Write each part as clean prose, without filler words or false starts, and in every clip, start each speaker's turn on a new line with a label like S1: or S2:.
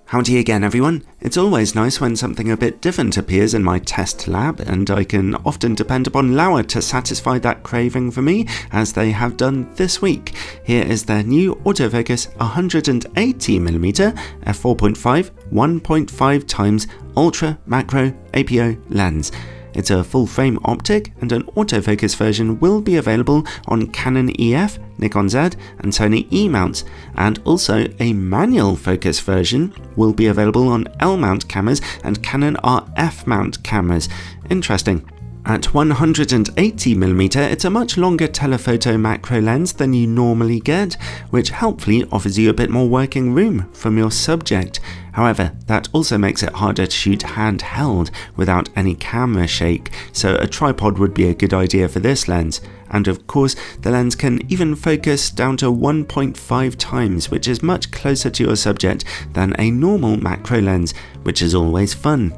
S1: Howdy again everyone. It's always nice when something a bit different appears in my test lab, and I can often depend upon Laowa to satisfy that craving for me, as they have done this week. Here is their new autofocus 180mm f4.5 1.5 times Ultra Macro APO lens. It's a full-frame optic, and an autofocus version will be available on Canon EF, Nikon Z and Sony E mounts, and also a manual focus version will be available on L mount cameras and Canon RF mount cameras. Interesting. At 180mm, it's a much longer telephoto macro lens than you normally get, which helpfully offers you a bit more working room from your subject. However, that also makes it harder to shoot handheld without any camera shake, so a tripod would be a good idea for this lens. And of course, the lens can even focus down to 1.5 times, which is much closer to your subject than a normal macro lens, which is always fun.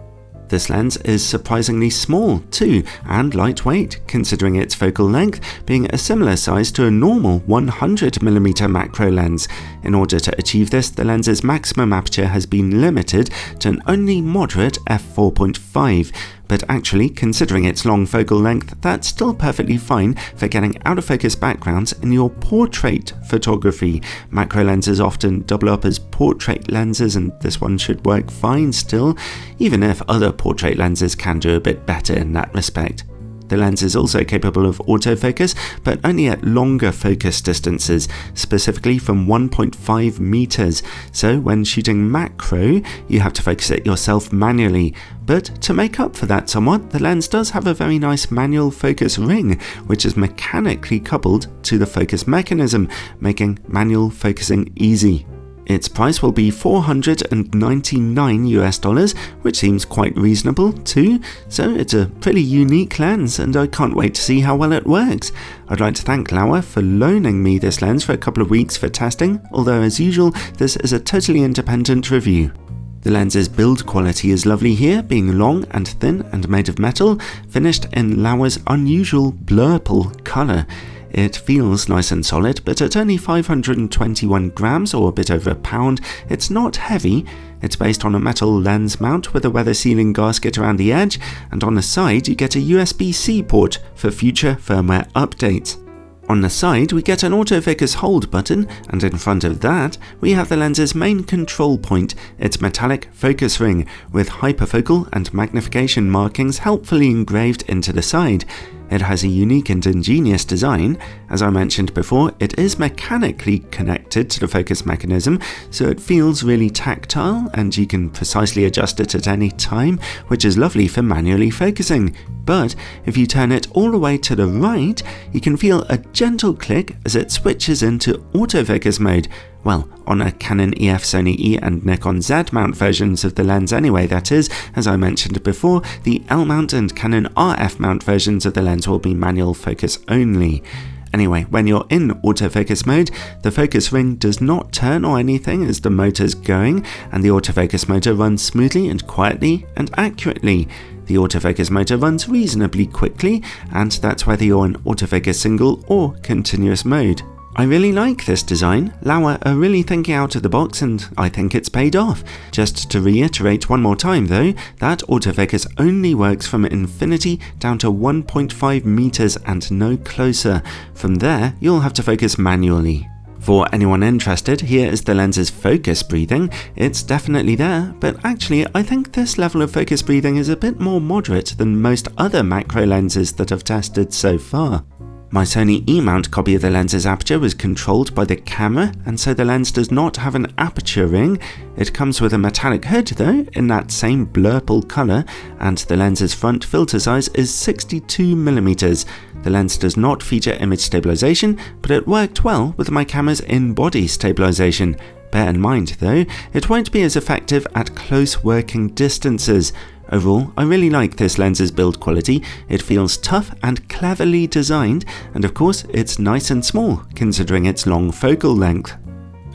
S1: This lens is surprisingly small too, and lightweight, considering its focal length being a similar size to a normal 100mm macro lens. In order to achieve this, the lens's maximum aperture has been limited to an only moderate f4.5. But actually, considering its long focal length, that's still perfectly fine for getting out of focus backgrounds in your portrait photography. Macro lenses often double up as portrait lenses, and this one should work fine still, even if other portrait lenses can do a bit better in that respect. The lens is also capable of autofocus, but only at longer focus distances, specifically from 1.5 meters. So when shooting macro, you have to focus it yourself manually. But to make up for that somewhat, the lens does have a very nice manual focus ring, which is mechanically coupled to the focus mechanism, making manual focusing easy. Its price will be $499, which seems quite reasonable too, so it's a pretty unique lens, and I can't wait to see how well it works. I'd like to thank Laowa for loaning me this lens for a couple of weeks for testing, although as usual, this is a totally independent review. The lens's build quality is lovely here, being long and thin and made of metal, finished in Laowa's unusual blurple colour. It feels nice and solid, but at only 521 grams or a bit over a pound, it's not heavy. It's based on a metal lens mount with a weather sealing gasket around the edge, and on the side you get a USB-C port for future firmware updates. On the side we get an autofocus hold button, and in front of that we have the lens's main control point, its metallic focus ring, with hyperfocal and magnification markings helpfully engraved into the side. It has a unique and ingenious design. As I mentioned before, it is mechanically connected to the focus mechanism, so it feels really tactile and you can precisely adjust it at any time, which is lovely for manually focusing. But if you turn it all the way to the right, you can feel a gentle click as it switches into autofocus mode. Well, on a Canon EF, Sony E and Nikon Z mount versions of the lens anyway, that is. As I mentioned before, the L mount and Canon RF mount versions of the lens will be manual focus only. Anyway, when you're in autofocus mode, the focus ring does not turn or anything as the motor's going, and the autofocus motor runs smoothly and quietly and accurately. The autofocus motor runs reasonably quickly, and that's whether you're in autofocus single or continuous mode. I really like this design. Laowa are really thinking out of the box, and I think it's paid off. Just to reiterate one more time though, that autofocus only works from infinity down to 1.5 meters and no closer. From there, you'll have to focus manually. For anyone interested, here is the lens's focus breathing. It's definitely there, but actually I think this level of focus breathing is a bit more moderate than most other macro lenses that I've tested so far. My Sony E-mount copy of the lens's aperture was controlled by the camera, and so the lens does not have an aperture ring. It comes with a metallic hood though, in that same blurple colour, and the lens's front filter size is 62mm. The lens does not feature image stabilisation, but it worked well with my camera's in-body stabilisation. Bear in mind though, it won't be as effective at close working distances. Overall, I really like this lens's build quality. It feels tough and cleverly designed, and of course it's nice and small considering its long focal length.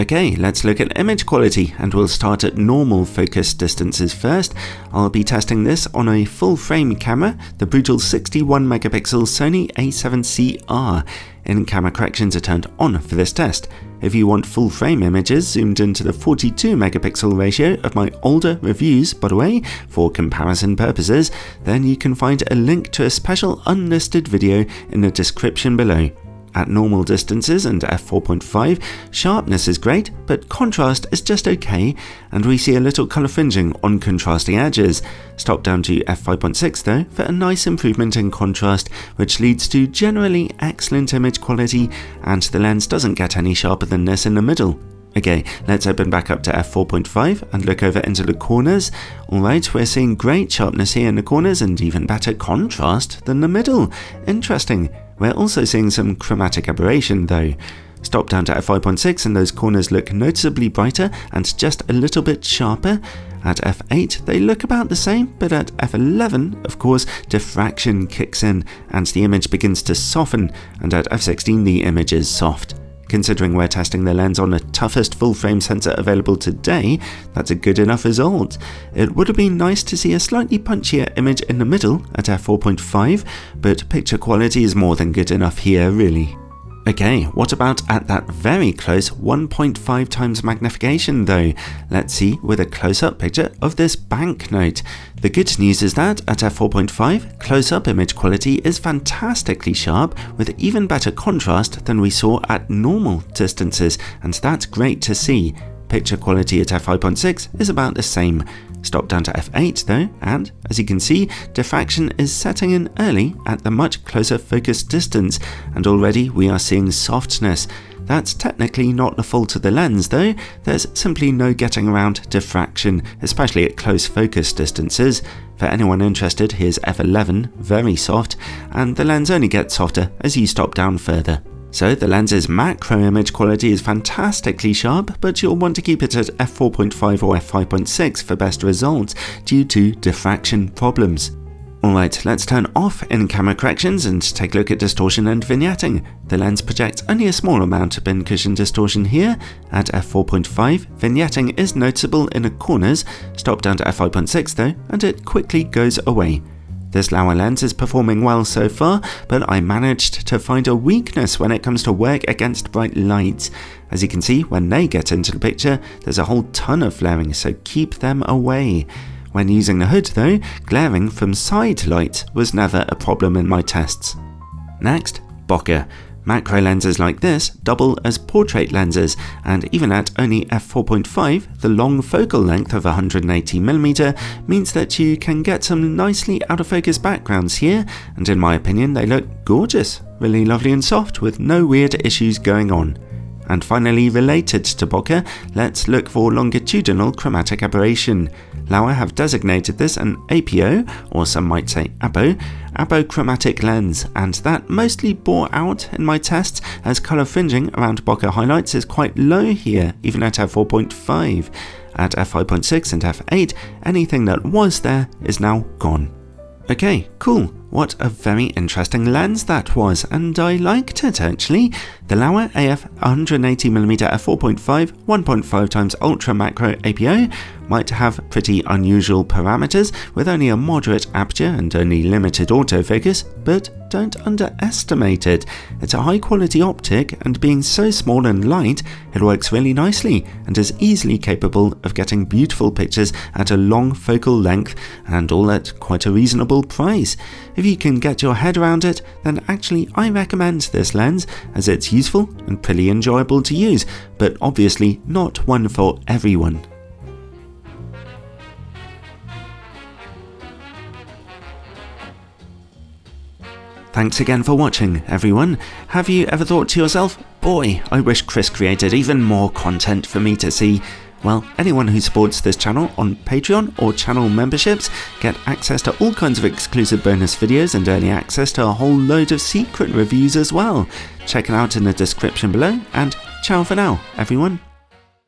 S1: Okay, let's look at image quality, and we'll start at normal focus distances first. I'll be testing this on a full frame camera, the brutal 61 megapixel Sony a7C-R. In-camera corrections are turned on for this test. If you want full frame images zoomed into the 42 megapixel ratio of my older reviews, by the way, for comparison purposes, then you can find a link to a special unlisted video in the description below. At normal distances and f4.5, sharpness is great, but contrast is just okay, and we see a little colour fringing on contrasting edges. Stop down to f5.6 though for a nice improvement in contrast, which leads to generally excellent image quality, and the lens doesn't get any sharper than this in the middle. Okay, let's open back up to f4.5 and look over into the corners. Alright, we're seeing great sharpness here in the corners and even better contrast than the middle. Interesting. We're also seeing some chromatic aberration though. Stop down to f5.6 and those corners look noticeably brighter and just a little bit sharper. At f8 they look about the same, but at f11 of course diffraction kicks in and the image begins to soften, and at f16 the image is soft. Considering we're testing the lens on the toughest full-frame sensor available today, that's a good enough result. It would have been nice to see a slightly punchier image in the middle at f4.5, but picture quality is more than good enough here really. Okay, what about at that very close 1.5 times magnification though? Let's see with a close-up picture of this banknote. The good news is that at f4.5, close-up image quality is fantastically sharp with even better contrast than we saw at normal distances, and that's great to see. Picture quality at f5.6 is about the same. Stop down to f8 though, and as you can see, diffraction is setting in early at the much closer focus distance, and already we are seeing softness. That's technically not the fault of the lens though, there's simply no getting around diffraction, especially at close focus distances. For anyone interested, here's f11, very soft, and the lens only gets softer as you stop down further. So the lens's macro image quality is fantastically sharp, but you'll want to keep it at f4.5 or f5.6 for best results due to diffraction problems. Alright, let's turn off in-camera corrections and take a look at distortion and vignetting. The lens projects only a small amount of pincushion distortion here. At f4.5, vignetting is noticeable in the corners. Stop down to f5.6 though, and it quickly goes away. This Laowa lens is performing well so far, but I managed to find a weakness when it comes to work against bright lights. As you can see, when they get into the picture, there's a whole ton of flaring, so keep them away. When using the hood though, glaring from side light was never a problem in my tests. Next, bokeh. Macro lenses like this double as portrait lenses, and even at only f4.5, the long focal length of 180mm means that you can get some nicely out of focus backgrounds here, and in my opinion they look gorgeous, really lovely and soft with no weird issues going on. And finally, related to bokeh, let's look for longitudinal chromatic aberration. Laowa have designated this an APO, or some might say APO, apochromatic lens, and that mostly bore out in my tests as colour fringing around bokeh highlights is quite low here, even at f4.5. At f5.6 and f8, anything that was there is now gone. Okay, cool. What a very interesting lens that was, and I liked it actually. The Laowa AF 180mm f4.5 1.5 times Ultra Macro APO might have pretty unusual parameters with only a moderate aperture and only limited autofocus, but don't underestimate it. It's a high quality optic, and being so small and light, it works really nicely and is easily capable of getting beautiful pictures at a long focal length, and all at quite a reasonable price. If you can get your head around it, then actually I recommend this lens, as it's useful and pretty enjoyable to use, but obviously not one for everyone. Thanks again for watching, everyone. Have you ever thought to yourself, boy, I wish Chris created even more content for me to see? Well, anyone who supports this channel on Patreon or channel memberships get access to all kinds of exclusive bonus videos and early access to a whole load of secret reviews as well. Check it out in the description below, and ciao for now, everyone.